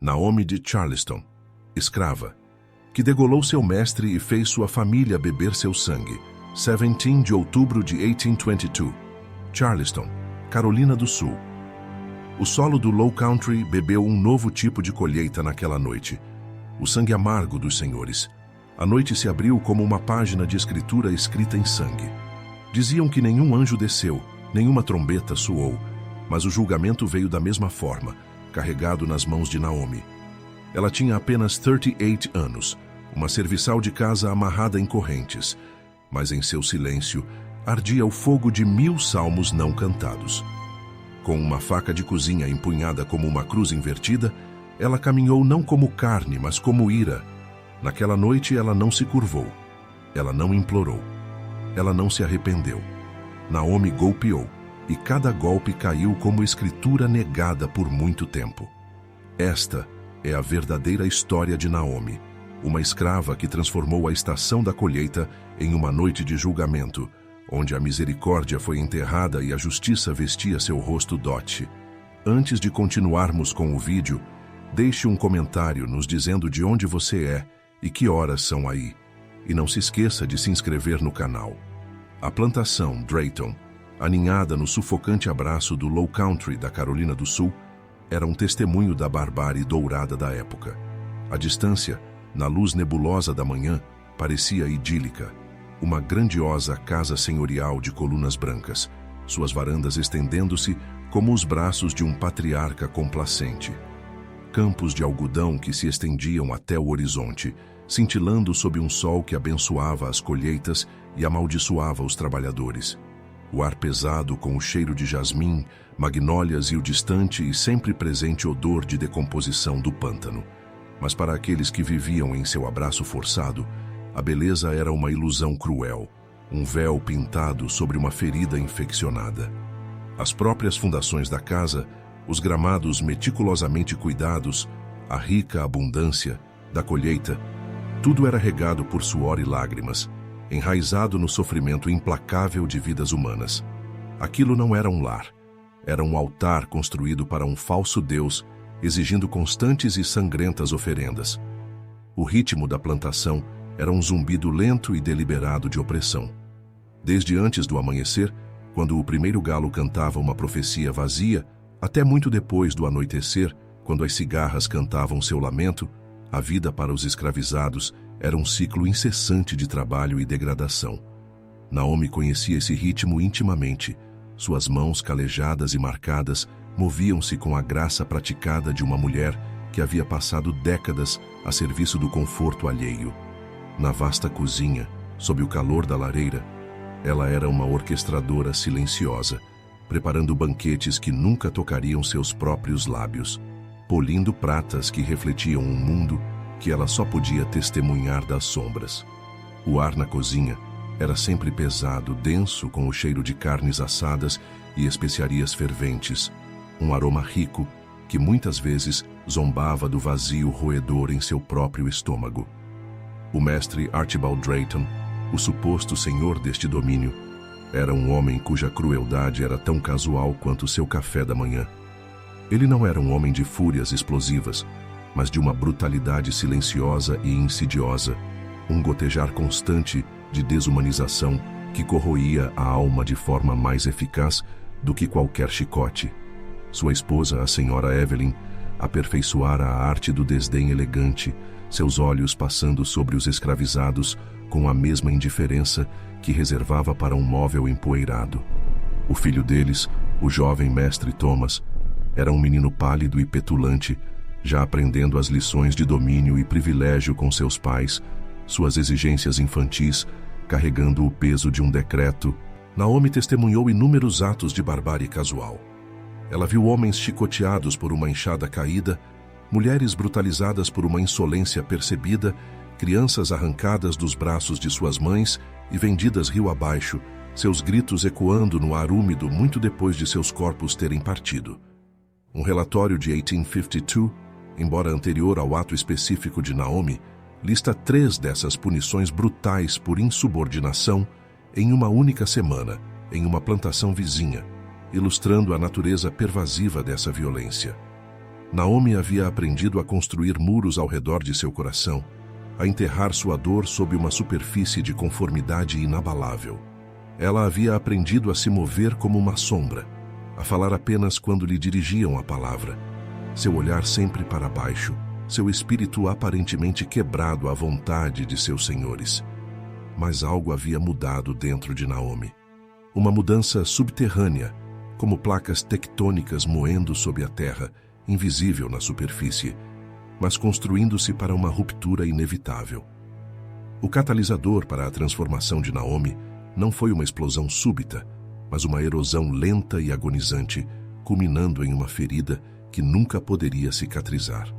Naomi de Charleston, escrava, que degolou seu mestre e fez sua família beber seu sangue. 17 de outubro de 1822, Charleston, Carolina do Sul. O solo do Low Country bebeu um novo tipo de colheita naquela noite, o sangue amargo dos senhores. A noite se abriu como uma página de escritura escrita em sangue. Diziam que nenhum anjo desceu, nenhuma trombeta soou, mas o julgamento veio da mesma forma, carregado nas mãos de Naomi. Ela tinha apenas 38 anos, uma serviçal de casa amarrada em correntes, mas em seu silêncio ardia o fogo de 1000 salmos não cantados. Com uma faca de cozinha empunhada como uma cruz invertida, ela caminhou não como carne, mas como ira. Naquela noite ela não se curvou, ela não implorou, ela não se arrependeu. Naomi golpeou, e cada golpe caiu como escritura negada por muito tempo. Esta é a verdadeira história de Naomi, uma escrava que transformou a estação da colheita em uma noite de julgamento, onde a misericórdia foi enterrada e a justiça vestia seu rosto dote. Antes de continuarmos com o vídeo, deixe um comentário nos dizendo de onde você é e que horas são aí. E não se esqueça de se inscrever no canal. A plantação Drayton, aninhada no sufocante abraço do Low Country da Carolina do Sul, era um testemunho da barbárie dourada da época. A distância, na luz nebulosa da manhã, parecia idílica. Uma grandiosa casa senhorial de colunas brancas, suas varandas estendendo-se como os braços de um patriarca complacente. Campos de algodão que se estendiam até o horizonte, cintilando sob um sol que abençoava as colheitas e amaldiçoava os trabalhadores. O ar pesado com o cheiro de jasmim, magnólias e o distante e sempre presente odor de decomposição do pântano. Mas para aqueles que viviam em seu abraço forçado, a beleza era uma ilusão cruel, um véu pintado sobre uma ferida infeccionada. As próprias fundações da casa, os gramados meticulosamente cuidados, a rica abundância da colheita, tudo era regado por suor e lágrimas, enraizado no sofrimento implacável de vidas humanas. Aquilo não era um lar, era um altar construído para um falso Deus, exigindo constantes e sangrentas oferendas. O ritmo da plantação era um zumbido lento e deliberado de opressão. Desde antes do amanhecer, quando o primeiro galo cantava uma profecia vazia, até muito depois do anoitecer, quando as cigarras cantavam seu lamento, a vida para os escravizados era um ciclo incessante de trabalho e degradação. Naomi conhecia esse ritmo intimamente. Suas mãos calejadas e marcadas moviam-se com a graça praticada de uma mulher que havia passado décadas a serviço do conforto alheio. Na vasta cozinha, sob o calor da lareira, ela era uma orquestradora silenciosa, preparando banquetes que nunca tocariam seus próprios lábios, polindo pratas que refletiam um mundo que ela só podia testemunhar das sombras. O ar na cozinha era sempre pesado, denso, com o cheiro de carnes assadas e especiarias ferventes, um aroma rico que muitas vezes zombava do vazio roedor em seu próprio estômago. O mestre Archibald Drayton, o suposto senhor deste domínio, era um homem cuja crueldade era tão casual quanto seu café da manhã. Ele não era um homem de fúrias explosivas, mas de uma brutalidade silenciosa e insidiosa, um gotejar constante de desumanização que corroía a alma de forma mais eficaz do que qualquer chicote. Sua esposa, a senhora Evelyn, aperfeiçoara a arte do desdém elegante, seus olhos passando sobre os escravizados com a mesma indiferença que reservava para um móvel empoeirado. O filho deles, o jovem mestre Thomas, era um menino pálido e petulante, já aprendendo as lições de domínio e privilégio com seus pais, suas exigências infantis, carregando o peso de um decreto. Naomi testemunhou inúmeros atos de barbárie casual. Ela viu homens chicoteados por uma enxada caída, mulheres brutalizadas por uma insolência percebida, crianças arrancadas dos braços de suas mães e vendidas rio abaixo, seus gritos ecoando no ar úmido muito depois de seus corpos terem partido. Um relatório de 1852, embora anterior ao ato específico de Naomi, lista 3 dessas punições brutais por insubordinação em uma única semana, em uma plantação vizinha, ilustrando a natureza pervasiva dessa violência. Naomi havia aprendido a construir muros ao redor de seu coração, a enterrar sua dor sob uma superfície de conformidade inabalável. Ela havia aprendido a se mover como uma sombra, a falar apenas quando lhe dirigiam a palavra, seu olhar sempre para baixo, seu espírito aparentemente quebrado à vontade de seus senhores. Mas algo havia mudado dentro de Naomi. Uma mudança subterrânea, como placas tectônicas moendo sob a terra, invisível na superfície, mas construindo-se para uma ruptura inevitável. O catalisador para a transformação de Naomi não foi uma explosão súbita, mas uma erosão lenta e agonizante, culminando em uma ferida que nunca poderia cicatrizar.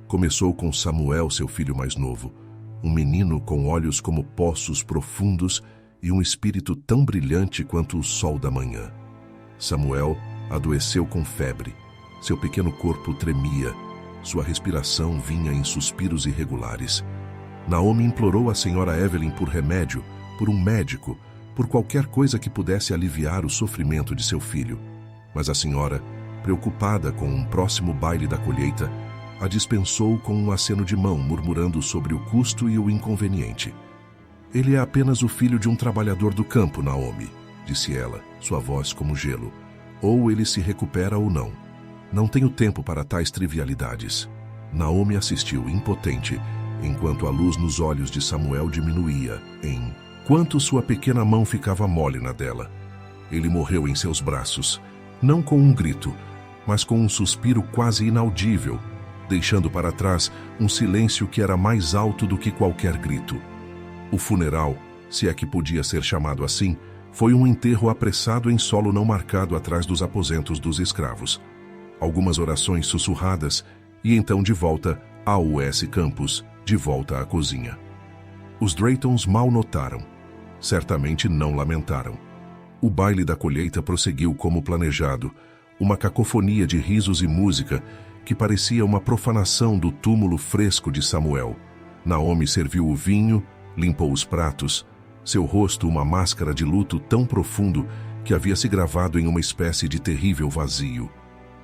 Começou com Samuel, seu filho mais novo, um menino com olhos como poços profundos e um espírito tão brilhante quanto o sol da manhã. Samuel adoeceu com febre, seu pequeno corpo tremia, sua respiração vinha em suspiros irregulares. Naomi implorou a senhora Evelyn por remédio, por um médico, por qualquer coisa que pudesse aliviar o sofrimento de seu filho. Mas a senhora, preocupada com um próximo baile da colheita, a dispensou com um aceno de mão, murmurando sobre o custo e o inconveniente. Ele é apenas o filho de um trabalhador do campo, Naomi, disse ela, sua voz como gelo. Ou ele se recupera ou não. Não tenho tempo para tais trivialidades. Naomi assistiu, impotente, enquanto a luz nos olhos de Samuel diminuía, enquanto sua pequena mão ficava mole na dela. Ele morreu em seus braços, não com um grito, mas com um suspiro quase inaudível, deixando para trás um silêncio que era mais alto do que qualquer grito. O funeral, se é que podia ser chamado assim, foi um enterro apressado em solo não marcado atrás dos aposentos dos escravos. Algumas orações sussurradas e então de volta ao US Campus, de volta à cozinha. Os Draytons mal notaram. Certamente não lamentaram. O baile da colheita prosseguiu como planejado, uma cacofonia de risos e música que parecia uma profanação do túmulo fresco de Samuel. Naomi serviu o vinho, limpou os pratos, seu rosto uma máscara de luto tão profundo que havia se gravado em uma espécie de terrível vazio.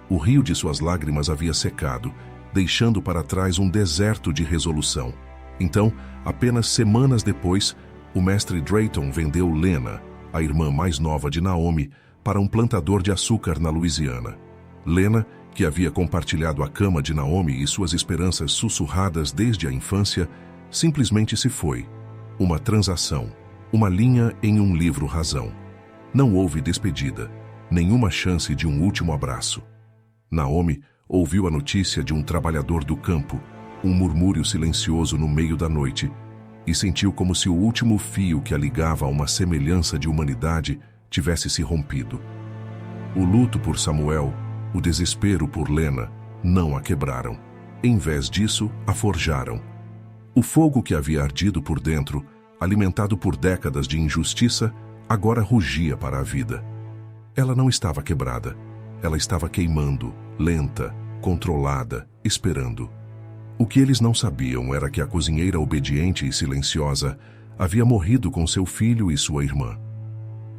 O rio de suas lágrimas havia secado, deixando para trás um deserto de resolução. Então, apenas semanas depois, o mestre Drayton vendeu Lena, a irmã mais nova de Naomi, para um plantador de açúcar na Louisiana. Lena, que havia compartilhado a cama de Naomi e suas esperanças sussurradas desde a infância, simplesmente se foi. Uma transação, uma linha em um livro-razão. Não houve despedida, nenhuma chance de um último abraço. Naomi ouviu a notícia de um trabalhador do campo, um murmúrio silencioso no meio da noite, e sentiu como se o último fio que a ligava a uma semelhança de humanidade tivesse se rompido. O luto por Samuel, o desespero por Lena, não a quebraram. Em vez disso, a forjaram. O fogo que havia ardido por dentro, alimentado por décadas de injustiça, agora rugia para a vida. Ela não estava quebrada. Ela estava queimando, lenta, controlada, esperando. O que eles não sabiam era que a cozinheira obediente e silenciosa havia morrido com seu filho e sua irmã.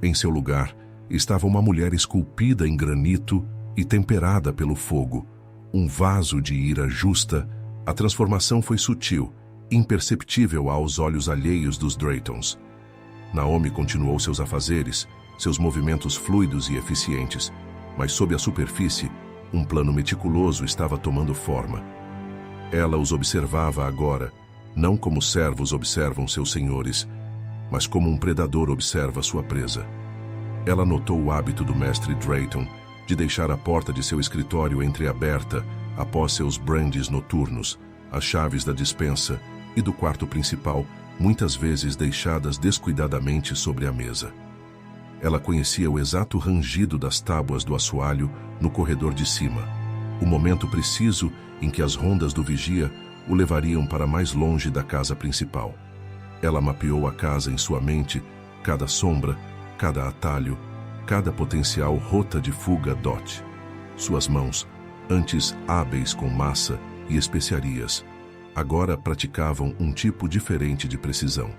Em seu lugar, estava uma mulher esculpida em granito e temperada pelo fogo, um vaso de ira justa. A transformação foi sutil, imperceptível aos olhos alheios dos Draytons. Naomi continuou seus afazeres, seus movimentos fluidos e eficientes, mas sob a superfície, um plano meticuloso estava tomando forma. Ela os observava agora, não como servos observam seus senhores, mas como um predador observa sua presa. Ela notou o hábito do mestre Drayton de deixar a porta de seu escritório entreaberta após seus brandies noturnos, as chaves da despensa e do quarto principal, muitas vezes deixadas descuidadamente sobre a mesa. Ela conhecia o exato rangido das tábuas do assoalho no corredor de cima, o momento preciso em que as rondas do vigia o levariam para mais longe da casa principal. Ela mapeou a casa em sua mente, cada sombra, cada atalho, cada potencial rota de fuga dot. Suas mãos, antes hábeis com massa e especiarias, agora praticavam um tipo diferente de precisão.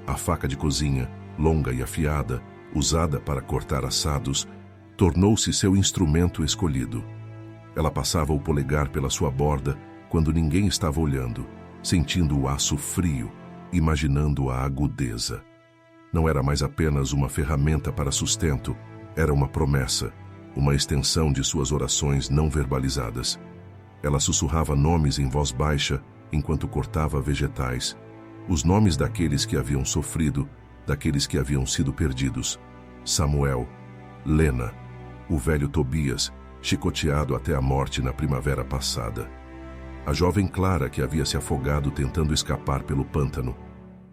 A faca de cozinha, longa e afiada, usada para cortar assados, tornou-se seu instrumento escolhido. Ela passava o polegar pela sua borda quando ninguém estava olhando, sentindo o aço frio, imaginando a agudeza. Não era mais apenas uma ferramenta para sustento, era uma promessa, uma extensão de suas orações não verbalizadas. Ela sussurrava nomes em voz baixa enquanto cortava vegetais, os nomes daqueles que haviam sofrido, daqueles que haviam sido perdidos. Samuel, Lena, o velho Tobias, chicoteado até a morte na primavera passada. A jovem Clara que havia se afogado tentando escapar pelo pântano.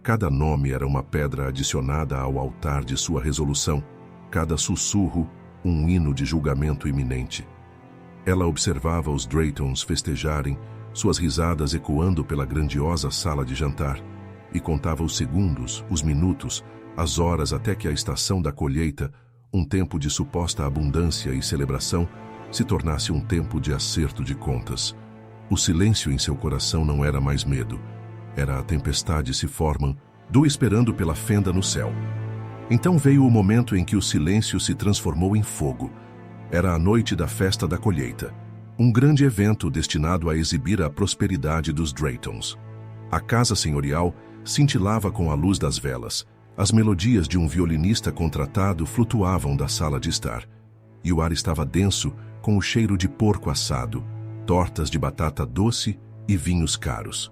Cada nome era uma pedra adicionada ao altar de sua resolução, cada sussurro um hino de julgamento iminente. Ela observava os Draytons festejarem, suas risadas ecoando pela grandiosa sala de jantar, e contava os segundos, os minutos, as horas até que a estação da colheita, um tempo de suposta abundância e celebração, se tornasse um tempo de acerto de contas. O silêncio em seu coração não era mais medo. Era a tempestade se formando, esperando pela fenda no céu. Então veio o momento em que o silêncio se transformou em fogo. Era a noite da festa da colheita. Um grande evento destinado a exibir a prosperidade dos Draytons. A casa senhorial cintilava com a luz das velas. As melodias de um violinista contratado flutuavam da sala de estar. E o ar estava denso com o cheiro de porco assado, tortas de batata doce e vinhos caros.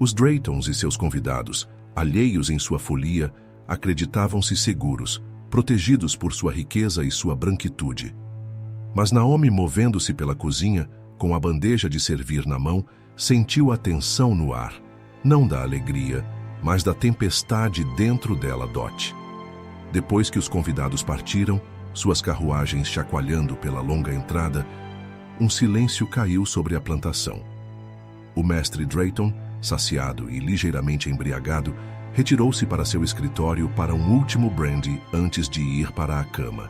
Os Draytons e seus convidados, alheios em sua folia, acreditavam-se seguros, protegidos por sua riqueza e sua branquitude. Mas Naomi, movendo-se pela cozinha, com a bandeja de servir na mão, sentiu a tensão no ar, não da alegria, mas da tempestade dentro dela. Depois que os convidados partiram, suas carruagens chacoalhando pela longa entrada, um silêncio caiu sobre a plantação. O mestre Drayton, saciado e ligeiramente embriagado, retirou-se para seu escritório para um último brandy antes de ir para a cama.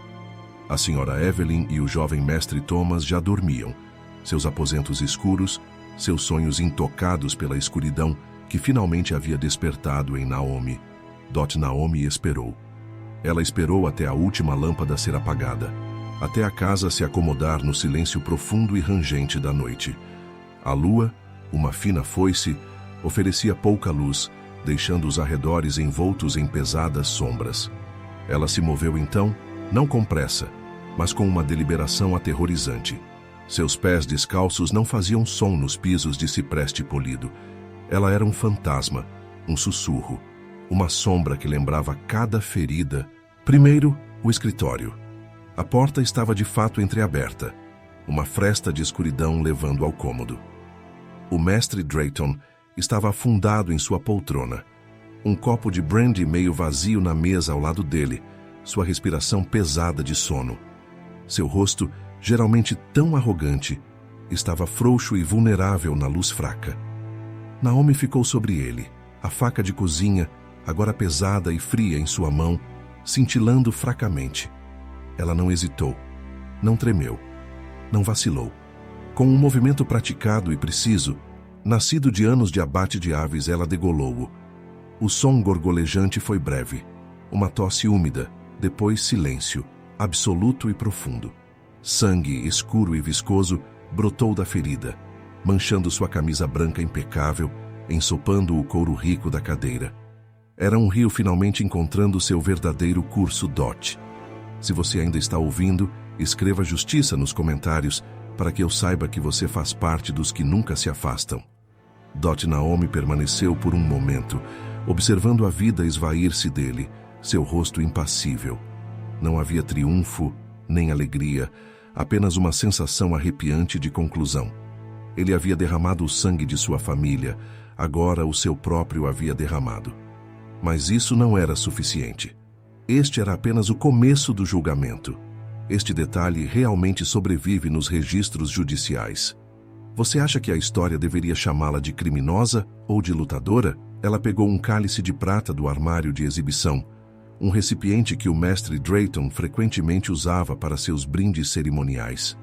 A senhora Evelyn e o jovem mestre Thomas já dormiam, seus aposentos escuros, seus sonhos intocados pela escuridão que finalmente havia despertado em Naomi. Naomi esperou. Ela esperou até a última lâmpada ser apagada, até a casa se acomodar no silêncio profundo e rangente da noite. A lua, uma fina foice, oferecia pouca luz, deixando os arredores envoltos em pesadas sombras. Ela se moveu então, não com pressa, mas com uma deliberação aterrorizante. Seus pés descalços não faziam som nos pisos de cipreste polido. Ela era um fantasma, um sussurro, uma sombra que lembrava cada ferida. Primeiro, o escritório. A porta estava de fato entreaberta, uma fresta de escuridão levando ao cômodo. O mestre Drayton estava afundado em sua poltrona, um copo de brandy meio vazio na mesa ao lado dele, sua respiração pesada de sono. Seu rosto, geralmente tão arrogante, estava frouxo e vulnerável na luz fraca. Naomi ficou sobre ele, a faca de cozinha, agora pesada e fria em sua mão, cintilando fracamente. Ela não hesitou, não tremeu, não vacilou. Com um movimento praticado e preciso, nascido de anos de abate de aves, ela degolou-o. O som gorgolejante foi breve, uma tosse úmida, depois silêncio, absoluto e profundo. Sangue escuro e viscoso brotou da ferida, manchando sua camisa branca impecável, ensopando o couro rico da cadeira. Era um rio finalmente encontrando seu verdadeiro curso. Se você ainda está ouvindo, escreva justiça nos comentários para que eu saiba que você faz parte dos que nunca se afastam. Naomi permaneceu por um momento, observando a vida esvair-se dele, seu rosto impassível. Não havia triunfo, nem alegria, apenas uma sensação arrepiante de conclusão. Ele havia derramado o sangue de sua família, agora o seu próprio havia derramado. Mas isso não era suficiente. Este era apenas o começo do julgamento. Este detalhe realmente sobrevive nos registros judiciais. Você acha que a história deveria chamá-la de criminosa ou de lutadora? Ela pegou um cálice de prata do armário de exibição, um recipiente que o mestre Drayton frequentemente usava para seus brindes cerimoniais.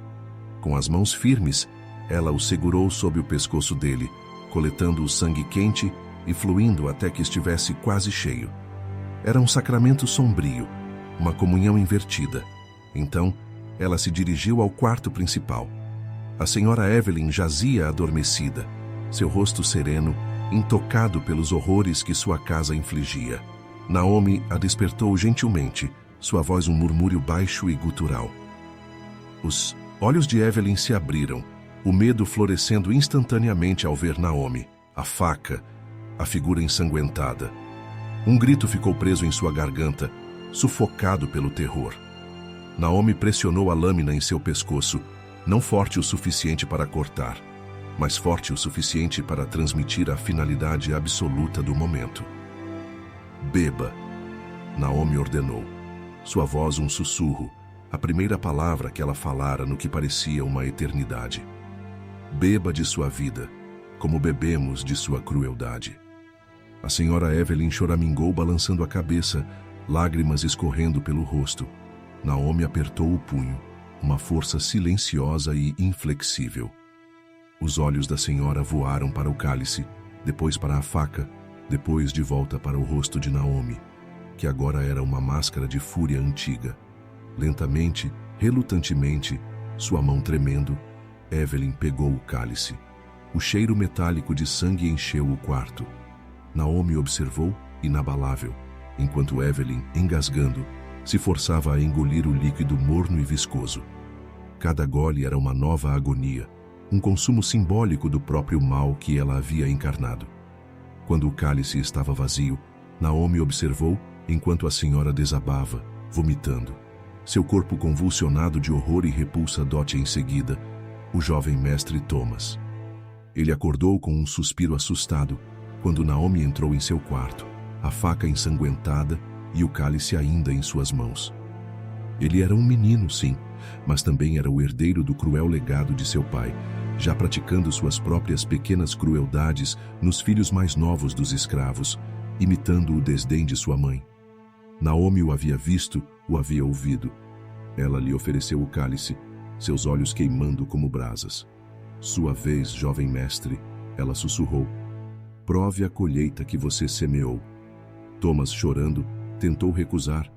Com as mãos firmes, ela o segurou sob o pescoço dele, coletando o sangue quente e fluindo até que estivesse quase cheio. Era um sacramento sombrio, uma comunhão invertida. Então, ela se dirigiu ao quarto principal. A senhora Evelyn jazia adormecida, seu rosto sereno, intocado pelos horrores que sua casa infligia. Naomi a despertou gentilmente, sua voz um murmúrio baixo e gutural. Os olhos de Evelyn se abriram, o medo florescendo instantaneamente ao ver Naomi, a faca, a figura ensanguentada. Um grito ficou preso em sua garganta, sufocado pelo terror. Naomi pressionou a lâmina em seu pescoço, não forte o suficiente para cortar, mas forte o suficiente para transmitir a finalidade absoluta do momento. Beba, Naomi ordenou, sua voz um sussurro, a primeira palavra que ela falara no que parecia uma eternidade. Beba de sua vida, como bebemos de sua crueldade. A senhora Evelyn choramingou balançando a cabeça, lágrimas escorrendo pelo rosto. Naomi apertou o punho, uma força silenciosa e inflexível. Os olhos da senhora voaram para o cálice, depois para a faca, depois de volta para o rosto de Naomi, que agora era uma máscara de fúria antiga. Lentamente, relutantemente, sua mão tremendo, Evelyn pegou o cálice. O cheiro metálico de sangue encheu o quarto. Naomi observou, inabalável, enquanto Evelyn, engasgando, se forçava a engolir o líquido morno e viscoso. Cada gole era uma nova agonia, um consumo simbólico do próprio mal que ela havia encarnado. Quando o cálice estava vazio, Naomi observou enquanto a senhora desabava, vomitando. Seu corpo convulsionado de horror e repulsa dote em seguida, o jovem mestre Thomas. Ele acordou com um suspiro assustado quando Naomi entrou em seu quarto, a faca ensanguentada e o cálice ainda em suas mãos. Ele era um menino, sim, mas também era o herdeiro do cruel legado de seu pai, já praticando suas próprias pequenas crueldades nos filhos mais novos dos escravos, imitando o desdém de sua mãe. Naomi o havia visto, o havia ouvido. Ela lhe ofereceu o cálice, seus olhos queimando como brasas. Sua vez, jovem mestre, ela sussurrou. Prove a colheita que você semeou. Thomas, chorando, tentou recusar,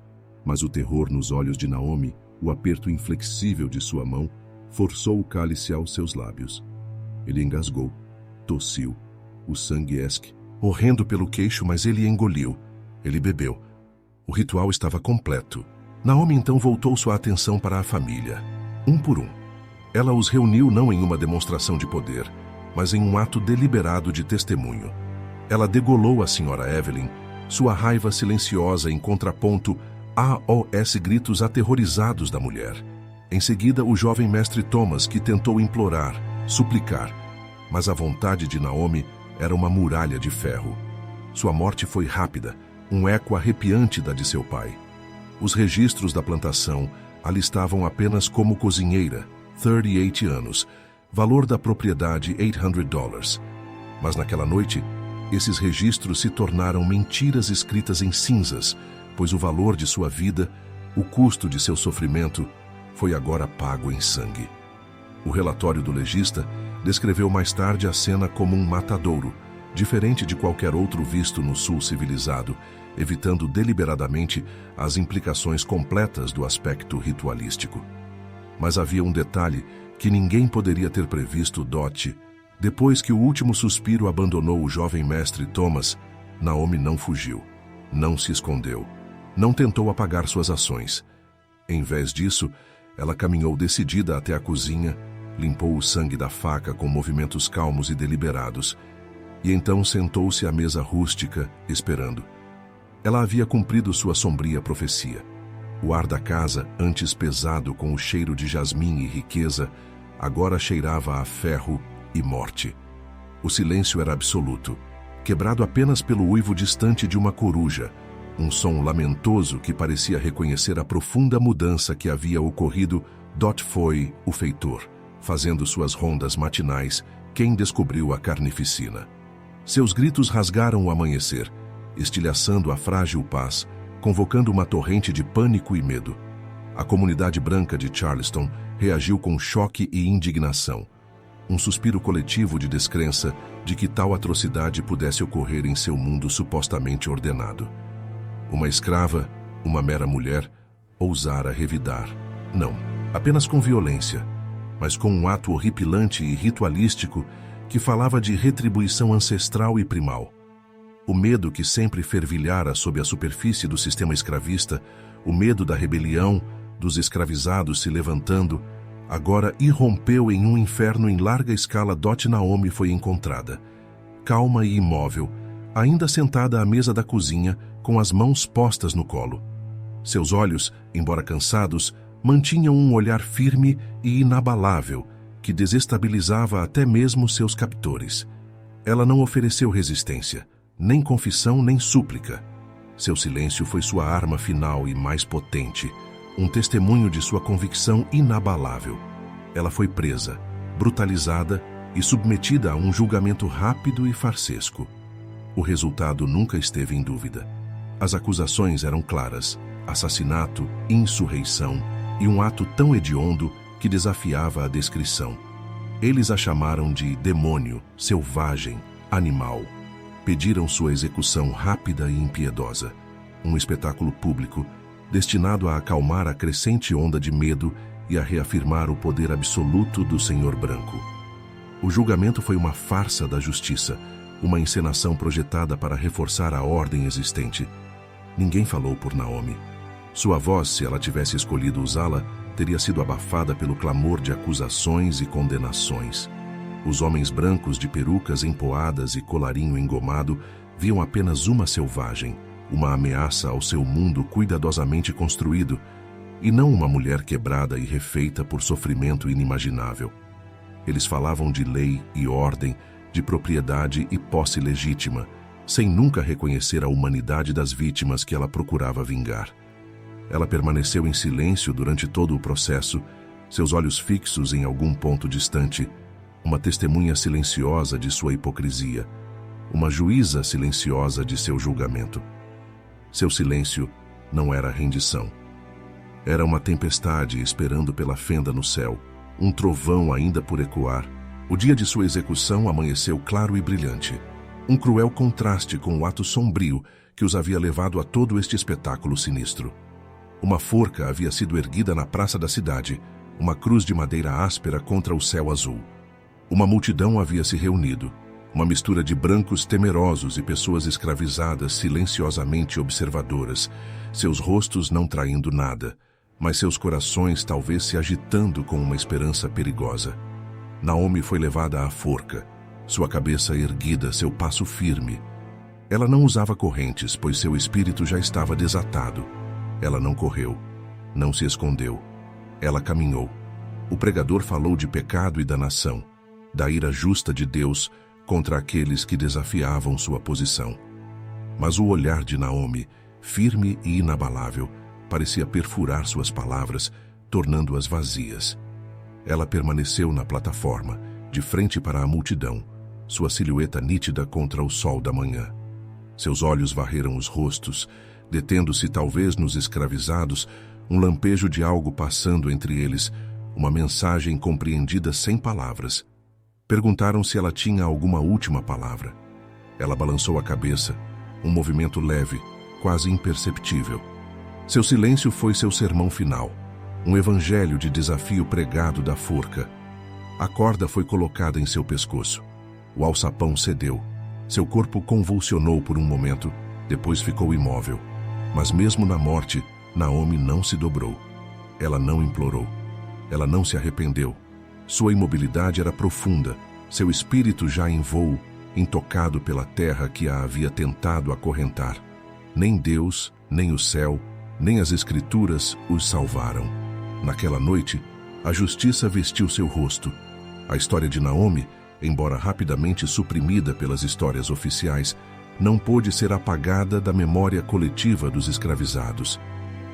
mas o terror nos olhos de Naomi, o aperto inflexível de sua mão, forçou o cálice aos seus lábios. Ele engasgou, tossiu. O sangue esque, horrendo pelo queixo, mas ele engoliu. Ele bebeu. O ritual estava completo. Naomi então voltou sua atenção para a família, um por um. Ela os reuniu não em uma demonstração de poder, mas em um ato deliberado de testemunho. Ela degolou a senhora Evelyn, sua raiva silenciosa em contraponto aos gritos aterrorizados da mulher. Em seguida, o jovem mestre Thomas, que tentou implorar, suplicar, mas a vontade de Naomi era uma muralha de ferro. Sua morte foi rápida, um eco arrepiante da de seu pai. Os registros da plantação a listavam apenas como cozinheira, 38 anos, valor da propriedade $800. Mas naquela noite, esses registros se tornaram mentiras escritas em cinzas, pois o valor de sua vida, o custo de seu sofrimento, foi agora pago em sangue. O relatório do legista descreveu mais tarde a cena como um matadouro, diferente de qualquer outro visto no sul civilizado, evitando deliberadamente as implicações completas do aspecto ritualístico. Mas havia um detalhe que ninguém poderia ter previsto, Dot. Depois que o último suspiro abandonou o jovem mestre Thomas, Naomi não fugiu, não se escondeu, não tentou apagar suas ações. Em vez disso, ela caminhou decidida até a cozinha, limpou o sangue da faca com movimentos calmos e deliberados, e então sentou-se à mesa rústica, esperando. Ela havia cumprido sua sombria profecia. O ar da casa, antes pesado com o cheiro de jasmim e riqueza, agora cheirava a ferro e morte. O silêncio era absoluto, quebrado apenas pelo uivo distante de uma coruja, um som lamentoso que parecia reconhecer a profunda mudança que havia ocorrido. Dot foi o feitor, fazendo suas rondas matinais, quem descobriu a carnificina. Seus gritos rasgaram o amanhecer, estilhaçando a frágil paz, convocando uma torrente de pânico e medo. A comunidade branca de Charleston reagiu com choque e indignação. Um suspiro coletivo de descrença de que tal atrocidade pudesse ocorrer em seu mundo supostamente ordenado. Uma escrava, uma mera mulher, ousara revidar. Não, apenas com violência. mas com um ato horripilante e ritualístico que falava de retribuição ancestral e primal. O medo que sempre fervilhara sob a superfície do sistema escravista, o medo da rebelião, dos escravizados se levantando, agora irrompeu em um inferno em larga escala. Naomi foi encontrada, calma e imóvel, ainda sentada à mesa da cozinha, com as mãos postas no colo. Seus olhos, embora cansados, mantinham um olhar firme e inabalável, que desestabilizava até mesmo seus captores. Ela não ofereceu resistência, nem confissão nem súplica. Seu silêncio foi sua arma final e mais potente, um testemunho de sua convicção inabalável. Ela foi presa, brutalizada e submetida a um julgamento rápido e farsesco. O resultado nunca esteve em dúvida. As acusações eram claras: assassinato, insurreição e um ato tão hediondo que desafiava a descrição. Eles a chamaram de demônio, selvagem, animal. Pediram sua execução rápida e impiedosa. Um espetáculo público destinado a acalmar a crescente onda de medo e a reafirmar o poder absoluto do Senhor Branco. O julgamento foi uma farsa da justiça, uma encenação projetada para reforçar a ordem existente. Ninguém falou por Naomi. Sua voz, se ela tivesse escolhido usá-la, teria sido abafada pelo clamor de acusações e condenações. Os homens brancos de perucas empoadas e colarinho engomado viam apenas uma selvagem, uma ameaça ao seu mundo cuidadosamente construído, e não uma mulher quebrada e refeita por sofrimento inimaginável. Eles falavam de lei e ordem, de propriedade e posse legítima, sem nunca reconhecer a humanidade das vítimas que ela procurava vingar. Ela permaneceu em silêncio durante todo o processo, seus olhos fixos em algum ponto distante, uma testemunha silenciosa de sua hipocrisia, uma juíza silenciosa de seu julgamento. Seu silêncio não era rendição. Era uma tempestade esperando pela fenda no céu, um trovão ainda por ecoar. O dia de sua execução amanheceu claro e brilhante, um cruel contraste com o ato sombrio que os havia levado a todo este espetáculo sinistro. Uma forca havia sido erguida na praça da cidade, uma cruz de madeira áspera contra o céu azul. Uma multidão havia se reunido, uma mistura de brancos temerosos e pessoas escravizadas silenciosamente observadoras, seus rostos não traindo nada, mas seus corações talvez se agitando com uma esperança perigosa. Naomi foi levada à forca, sua cabeça erguida, seu passo firme. Ela não usava correntes, pois seu espírito já estava desatado. Ela não correu, não se escondeu. Ela caminhou. O pregador falou de pecado e da nação, da ira justa de Deus contra aqueles que desafiavam sua posição. Mas o olhar de Naomi, firme e inabalável, parecia perfurar suas palavras, tornando-as vazias. Ela permaneceu na plataforma, de frente para a multidão, sua silhueta nítida contra o sol da manhã. Seus olhos varreram os rostos, detendo-se talvez nos escravizados, um lampejo de algo passando entre eles, uma mensagem compreendida sem palavras. Perguntaram se ela tinha alguma última palavra. Ela balançou a cabeça, um movimento leve, quase imperceptível. Seu silêncio foi seu sermão final, um evangelho de desafio pregado da forca. A corda foi colocada em seu pescoço. O alçapão cedeu. Seu corpo convulsionou por um momento, depois ficou imóvel. Mas mesmo na morte, Naomi não se dobrou. Ela não implorou. Ela não se arrependeu. Sua imobilidade era profunda, seu espírito já em voo, intocado pela terra que a havia tentado acorrentar. Nem Deus, nem o céu, nem as Escrituras os salvaram. Naquela noite, a justiça vestiu seu rosto. A história de Naomi, embora rapidamente suprimida pelas histórias oficiais, não pôde ser apagada da memória coletiva dos escravizados.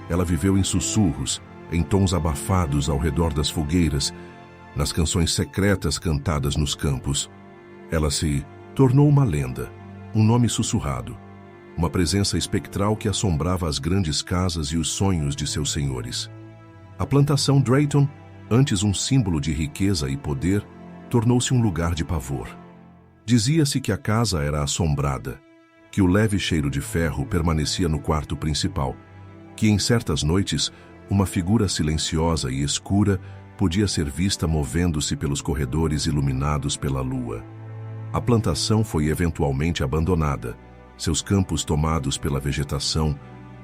Ela viveu em sussurros, em tons abafados ao redor das fogueiras, nas canções secretas cantadas nos campos. Ela se tornou uma lenda, um nome sussurrado, uma presença espectral que assombrava as grandes casas e os sonhos de seus senhores. A plantação Drayton, antes um símbolo de riqueza e poder, tornou-se um lugar de pavor. Dizia-se que a casa era assombrada, que o leve cheiro de ferro permanecia no quarto principal, que em certas noites uma figura silenciosa e escura podia ser vista movendo-se pelos corredores iluminados pela lua. A plantação foi eventualmente abandonada, seus campos tomados pela vegetação,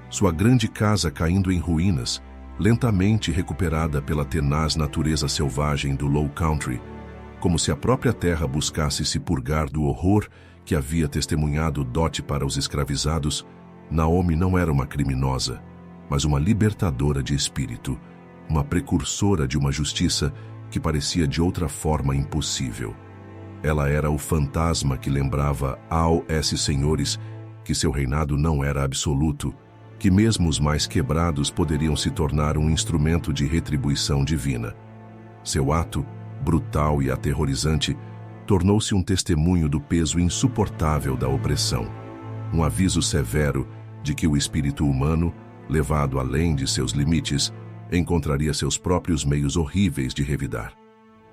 sua grande casa caindo em ruínas, lentamente recuperada pela tenaz natureza selvagem do Low Country, como se a própria terra buscasse se purgar do horror que havia testemunhado Dot para os escravizados. Naomi não era uma criminosa, mas uma libertadora de espírito, uma precursora de uma justiça que parecia de outra forma impossível. Ela era o fantasma que lembrava aos senhores que seu reinado não era absoluto, que mesmo os mais quebrados poderiam se tornar um instrumento de retribuição divina. Seu ato, brutal e aterrorizante, tornou-se um testemunho do peso insuportável da opressão, um aviso severo de que o espírito humano, levado além de seus limites, encontraria seus próprios meios horríveis de revidar.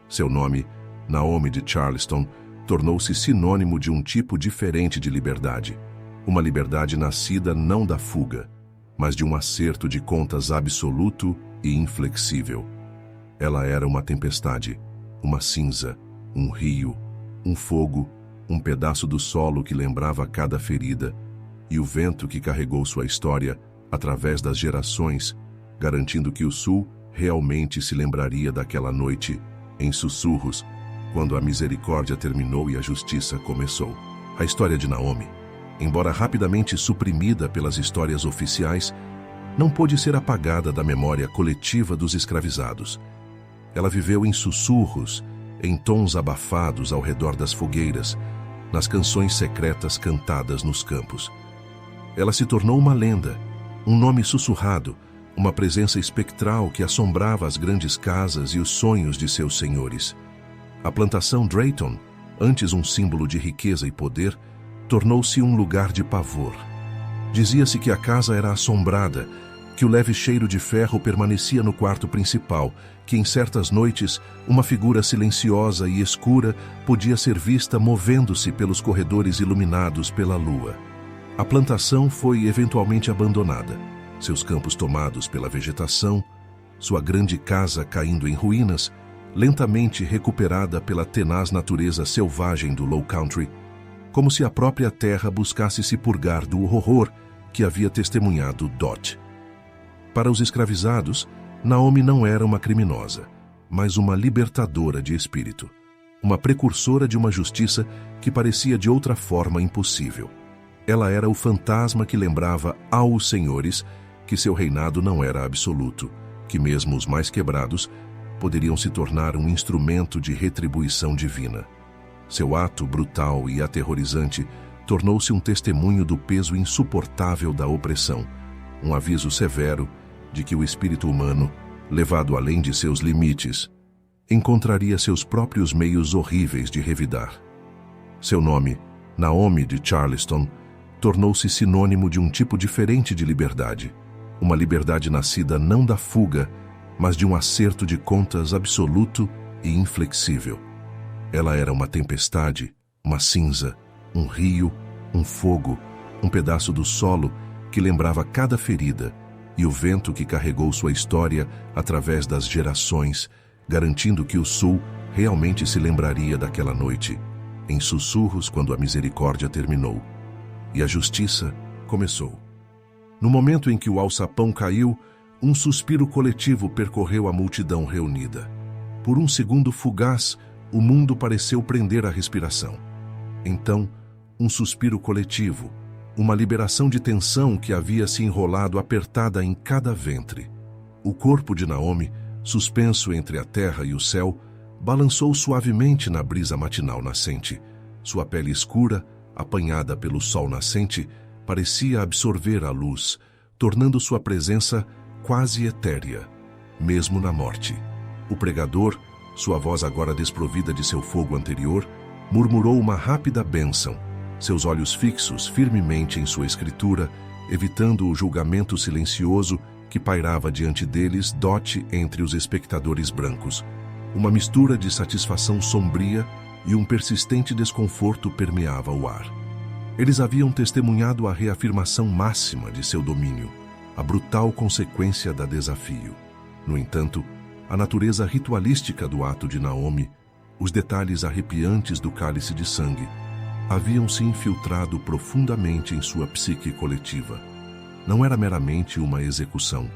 Seu nome, Naomi de Charleston, tornou-se sinônimo de um tipo diferente de liberdade, uma liberdade nascida não da fuga, mas de um acerto de contas absoluto e inflexível. Ela era uma tempestade, uma cinza, um rio, um fogo, um pedaço do solo que lembrava cada ferida, e o vento que carregou sua história através das gerações, garantindo que o Sul realmente se lembraria daquela noite, em sussurros, quando a misericórdia terminou e a justiça começou. A história de Naomi, embora rapidamente suprimida pelas histórias oficiais, não pôde ser apagada da memória coletiva dos escravizados. Ela viveu em sussurros, em tons abafados ao redor das fogueiras, nas canções secretas cantadas nos campos. Ela se tornou uma lenda, um nome sussurrado, uma presença espectral que assombrava as grandes casas e os sonhos de seus senhores. A plantação Drayton, antes um símbolo de riqueza e poder, tornou-se um lugar de pavor. Dizia-se que a casa era assombrada, que o leve cheiro de ferro permanecia no quarto principal, que em certas noites uma figura silenciosa e escura podia ser vista movendo-se pelos corredores iluminados pela lua. A plantação foi eventualmente abandonada, seus campos tomados pela vegetação, sua grande casa caindo em ruínas, lentamente recuperada pela tenaz natureza selvagem do Low Country, como se a própria terra buscasse se purgar do horror que havia testemunhado Dot. Para os escravizados, Naomi não era uma criminosa, mas uma libertadora de espírito, uma precursora de uma justiça que parecia de outra forma impossível. Ela era o fantasma que lembrava aos senhores que seu reinado não era absoluto, que mesmo os mais quebrados poderiam se tornar um instrumento de retribuição divina. Seu ato brutal e aterrorizante tornou-se um testemunho do peso insuportável da opressão, um aviso severo de que o espírito humano, levado além de seus limites, encontraria seus próprios meios horríveis de revidar. Seu nome, Naomi de Charleston, tornou-se sinônimo de um tipo diferente de liberdade, uma liberdade nascida não da fuga, mas de um acerto de contas absoluto e inflexível. Ela era uma tempestade, uma cinza, um rio, um fogo, um pedaço do solo que lembrava cada ferida e o vento que carregou sua história através das gerações, garantindo que o Sul realmente se lembraria daquela noite, em sussurros quando a misericórdia terminou e a justiça começou. No momento em que o alçapão caiu, um suspiro coletivo percorreu a multidão reunida. Por um segundo fugaz, o mundo pareceu prender a respiração. Então, um suspiro coletivo, uma liberação de tensão que havia se enrolado apertada em cada ventre. O corpo de Naomi, suspenso entre a terra e o céu, balançou suavemente na brisa matinal nascente. Sua pele escura, apanhada pelo sol nascente, parecia absorver a luz, tornando sua presença quase etérea, mesmo na morte. O pregador, sua voz agora desprovida de seu fogo anterior, murmurou uma rápida bênção, seus olhos fixos firmemente em sua escritura, evitando o julgamento silencioso que pairava diante deles, Dot entre os espectadores brancos. Uma mistura de satisfação sombria e um persistente desconforto permeava o ar. Eles haviam testemunhado a reafirmação máxima de seu domínio, a brutal consequência da desafio. No entanto, A natureza ritualística do ato de Naomi, os detalhes arrepiantes do cálice de sangue, haviam se infiltrado profundamente em sua psique coletiva. Não era meramente uma execução.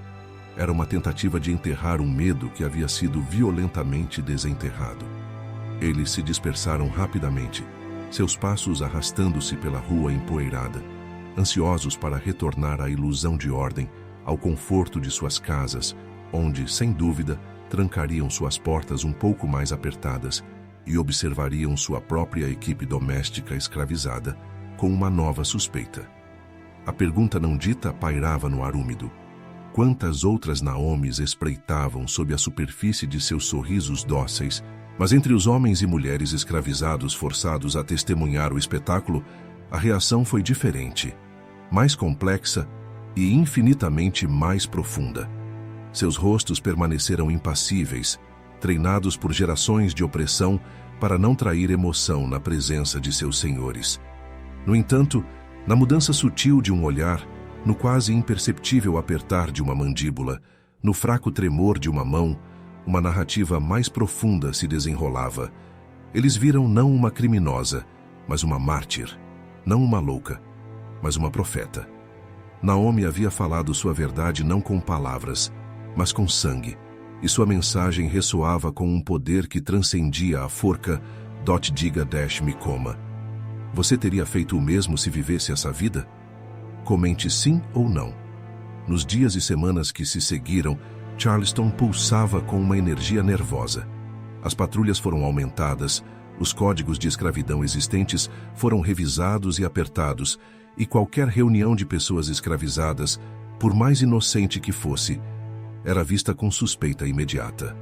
Era uma tentativa de enterrar um medo que havia sido violentamente desenterrado. Eles se dispersaram rapidamente, seus passos arrastando-se pela rua empoeirada, ansiosos para retornar à ilusão de ordem, ao conforto de suas casas, onde, sem dúvida, trancariam suas portas um pouco mais apertadas e observariam sua própria equipe doméstica escravizada com uma nova suspeita. A pergunta não dita pairava no ar úmido. Quantas outras Naomis espreitavam sob a superfície de seus sorrisos dóceis, mas entre os homens e mulheres escravizados forçados a testemunhar o espetáculo, a reação foi diferente, mais complexa e infinitamente mais profunda. Seus rostos permaneceram impassíveis, treinados por gerações de opressão para não trair emoção na presença de seus senhores. No entanto, na mudança sutil de um olhar, no quase imperceptível apertar de uma mandíbula, no fraco tremor de uma mão, uma narrativa mais profunda se desenrolava. Eles viram não uma criminosa, mas uma mártir, não uma louca, mas uma profeta. Naomi havia falado sua verdade não com palavras, mas com sangue, e sua mensagem ressoava com um poder que transcendia a forca "diga-me coma". Você teria feito o mesmo se vivesse essa vida? Comente sim ou não. Nos dias e semanas que se seguiram, Charleston pulsava com uma energia nervosa. As patrulhas foram aumentadas, os códigos de escravidão existentes foram revisados e apertados, e qualquer reunião de pessoas escravizadas, por mais inocente que fosse, era vista com suspeita imediata.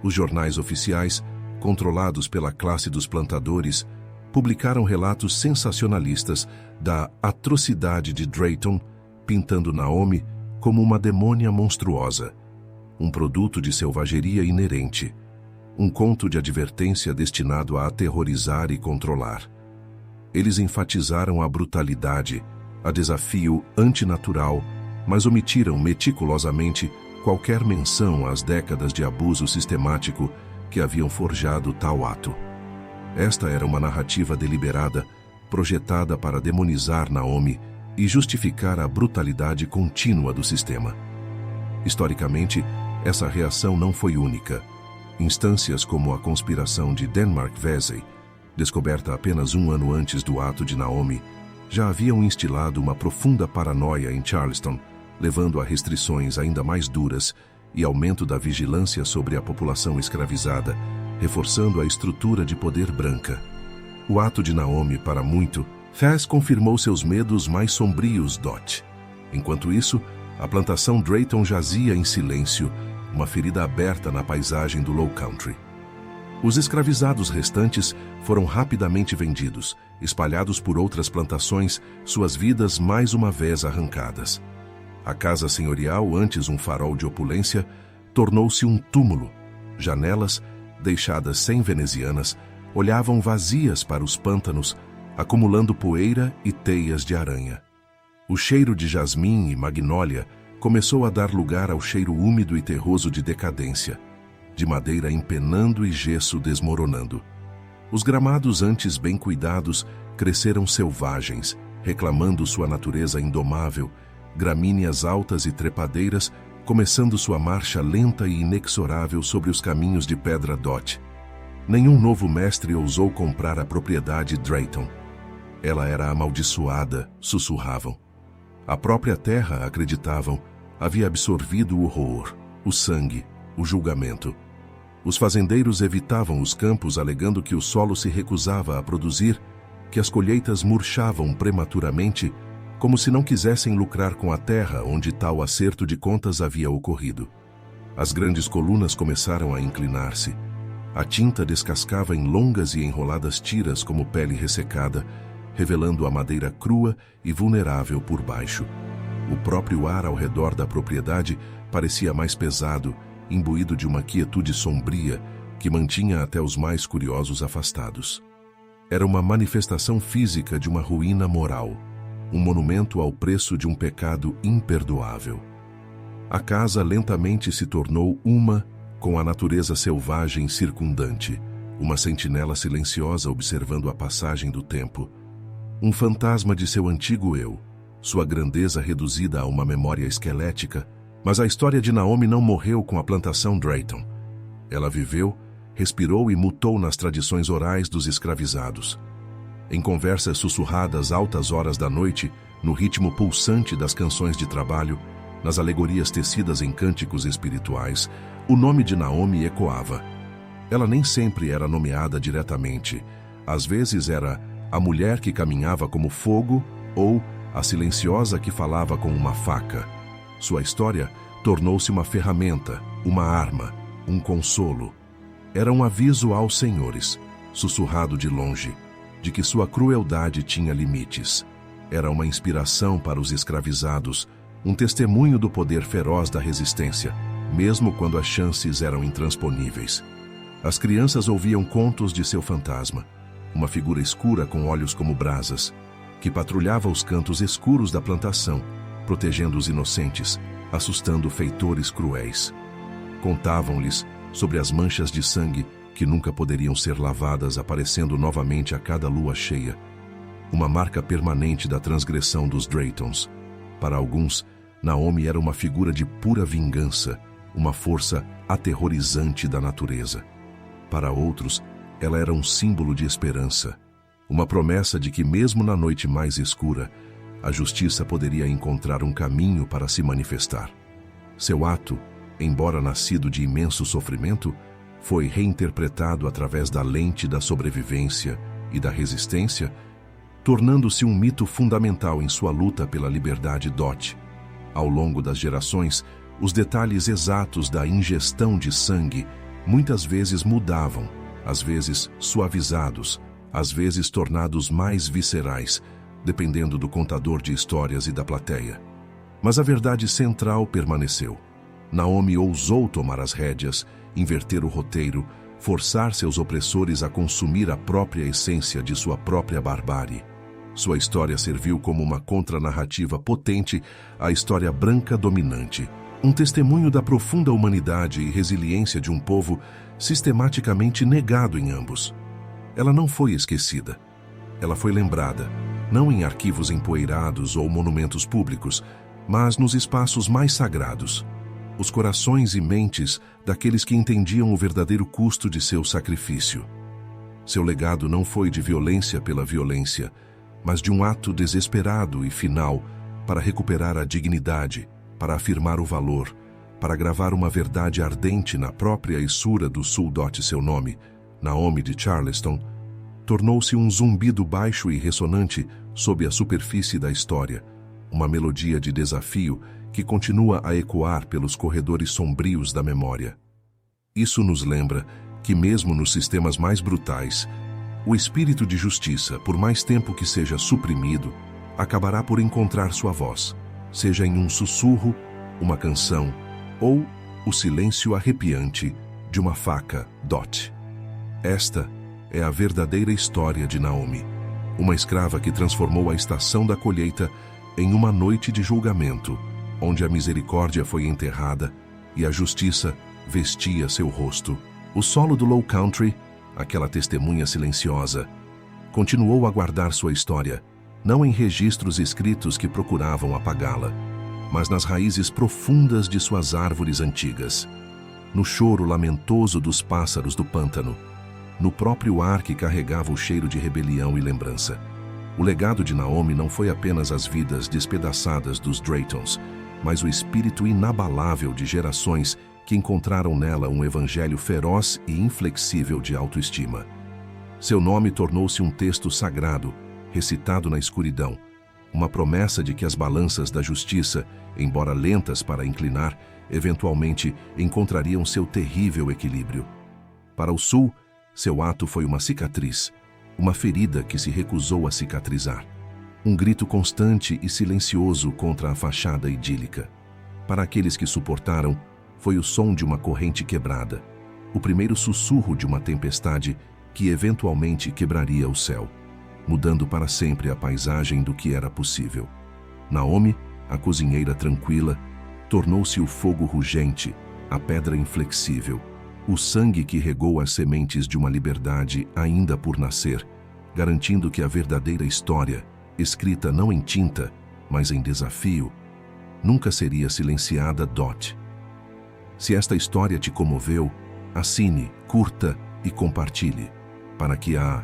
Os jornais oficiais, controlados pela classe dos plantadores, publicaram relatos sensacionalistas da atrocidade de Drayton, pintando Naomi como uma demônia monstruosa, um produto de selvageria inerente, um conto de advertência destinado a aterrorizar e controlar. Eles enfatizaram a brutalidade, a desafio antinatural, mas omitiram meticulosamente qualquer menção às décadas de abuso sistemático que haviam forjado tal ato. Esta era uma narrativa deliberada, projetada para demonizar Naomi e justificar a brutalidade contínua do sistema. Historicamente, essa reação não foi única. Instâncias como a conspiração de Denmark Vesey, descoberta apenas um ano antes do ato de Naomi, já haviam instilado uma profunda paranoia em Charleston, levando a restrições ainda mais duras e aumento da vigilância sobre a população escravizada, reforçando a estrutura de poder branca. O ato de Naomi, para muito, Faz confirmou seus medos mais sombrios. Enquanto isso, a plantação Drayton jazia em silêncio, uma ferida aberta na paisagem do Low Country. Os escravizados restantes foram rapidamente vendidos, espalhados por outras plantações, suas vidas mais uma vez arrancadas. A casa senhorial, antes um farol de opulência, tornou-se um túmulo. Janelas, deixadas sem venezianas, olhavam vazias para os pântanos, acumulando poeira e teias de aranha. O cheiro de jasmim e magnólia começou a dar lugar ao cheiro úmido e terroso de decadência, de madeira empenando e gesso desmoronando. Os gramados antes bem cuidados cresceram selvagens, reclamando sua natureza indomável, gramíneas altas e trepadeiras, começando sua marcha lenta e inexorável sobre os caminhos de pedra. Nenhum novo mestre ousou comprar a propriedade Drayton. Ela era amaldiçoada, sussurravam. A própria terra, acreditavam, havia absorvido o horror, o sangue, o julgamento. Os fazendeiros evitavam os campos alegando que o solo se recusava a produzir, que as colheitas murchavam prematuramente, como se não quisessem lucrar com a terra onde tal acerto de contas havia ocorrido. As grandes colunas começaram a inclinar-se. A tinta descascava em longas e enroladas tiras como pele ressecada, revelando a madeira crua e vulnerável por baixo. O próprio ar ao redor da propriedade parecia mais pesado, imbuído de uma quietude sombria que mantinha até os mais curiosos afastados. Era uma manifestação física de uma ruína moral, um monumento ao preço de um pecado imperdoável. A casa lentamente se tornou uma com a natureza selvagem circundante, uma sentinela silenciosa observando a passagem do tempo, um fantasma de seu antigo eu, sua grandeza reduzida a uma memória esquelética. Mas a história de Naomi não morreu com a plantação Drayton. Ela viveu, respirou e mutou nas tradições orais dos escravizados. Em conversas sussurradas altas horas da noite, no ritmo pulsante das canções de trabalho, nas alegorias tecidas em cânticos espirituais, o nome de Naomi ecoava. Ela nem sempre era nomeada diretamente. Às vezes era a mulher que caminhava como fogo ou a silenciosa que falava com uma faca. Sua história tornou-se uma ferramenta, uma arma, um consolo. Era um aviso aos senhores, sussurrado de longe, de que sua crueldade tinha limites. Era uma inspiração para os escravizados, um testemunho do poder feroz da resistência, mesmo quando as chances eram intransponíveis. As crianças ouviam contos de seu fantasma, uma figura escura com olhos como brasas, que patrulhava os cantos escuros da plantação, protegendo os inocentes, assustando feitores cruéis. Contavam-lhes sobre as manchas de sangue que nunca poderiam ser lavadas, aparecendo novamente a cada lua cheia, uma marca permanente da transgressão dos Draytons. Para alguns, Naomi era uma figura de pura vingança, uma força aterrorizante da natureza. Para outros, ela era um símbolo de esperança, uma promessa de que mesmo na noite mais escura, a justiça poderia encontrar um caminho para se manifestar. Seu ato, embora nascido de imenso sofrimento, foi reinterpretado através da lente da sobrevivência e da resistência, tornando-se um mito fundamental em sua luta pela liberdade Dot. Ao longo das gerações, os detalhes exatos da ingestão de sangue muitas vezes mudavam, às vezes suavizados, às vezes tornados mais viscerais, dependendo do contador de histórias e da plateia. Mas a verdade central permaneceu. Naomi ousou tomar as rédeas, inverter o roteiro, forçar seus opressores a consumir a própria essência de sua própria barbárie. Sua história serviu como uma contranarrativa potente à história branca dominante, um testemunho da profunda humanidade e resiliência de um povo sistematicamente negado em ambos. Ela não foi esquecida. Ela foi lembrada, não em arquivos empoeirados ou monumentos públicos, mas nos espaços mais sagrados, os corações e mentes daqueles que entendiam o verdadeiro custo de seu sacrifício. Seu legado não foi de violência pela violência, mas de um ato desesperado e final para recuperar a dignidade, para afirmar o valor, para gravar uma verdade ardente na própria Essura do Sul. Seu nome, Naomi de Charleston, tornou-se um zumbido baixo e ressonante sob a superfície da história, uma melodia de desafio que continua a ecoar pelos corredores sombrios da memória. Isso nos lembra que, mesmo nos sistemas mais brutais, o espírito de justiça, por mais tempo que seja suprimido, acabará por encontrar sua voz, seja em um sussurro, uma canção ou o silêncio arrepiante de uma faca Dot. Esta é a verdadeira história de Naomi, uma escrava que transformou a estação da colheita em uma noite de julgamento, onde a misericórdia foi enterrada e a justiça vestia seu rosto. O solo do Low Country, aquela testemunha silenciosa, continuou a guardar sua história, não em registros escritos que procuravam apagá-la, mas nas raízes profundas de suas árvores antigas, no choro lamentoso dos pássaros do pântano, no próprio ar que carregava o cheiro de rebelião e lembrança. O legado de Naomi não foi apenas as vidas despedaçadas dos Draytons, mas o espírito inabalável de gerações que encontraram nela um evangelho feroz e inflexível de autoestima. Seu nome tornou-se um texto sagrado, recitado na escuridão, uma promessa de que as balanças da justiça, embora lentas para inclinar, eventualmente encontrariam seu terrível equilíbrio. Para o Sul, seu ato foi uma cicatriz, uma ferida que se recusou a cicatrizar. Um grito constante e silencioso contra a fachada idílica. Para aqueles que suportaram, foi o som de uma corrente quebrada, o primeiro sussurro de uma tempestade que eventualmente quebraria o céu, mudando para sempre a paisagem do que era possível. Naomi, a cozinheira tranquila, tornou-se o fogo rugente, a pedra inflexível, o sangue que regou as sementes de uma liberdade ainda por nascer, garantindo que a verdadeira história, escrita não em tinta, mas em desafio, nunca seria silenciada. Se esta história te comoveu, assine, curta e compartilhe, para que a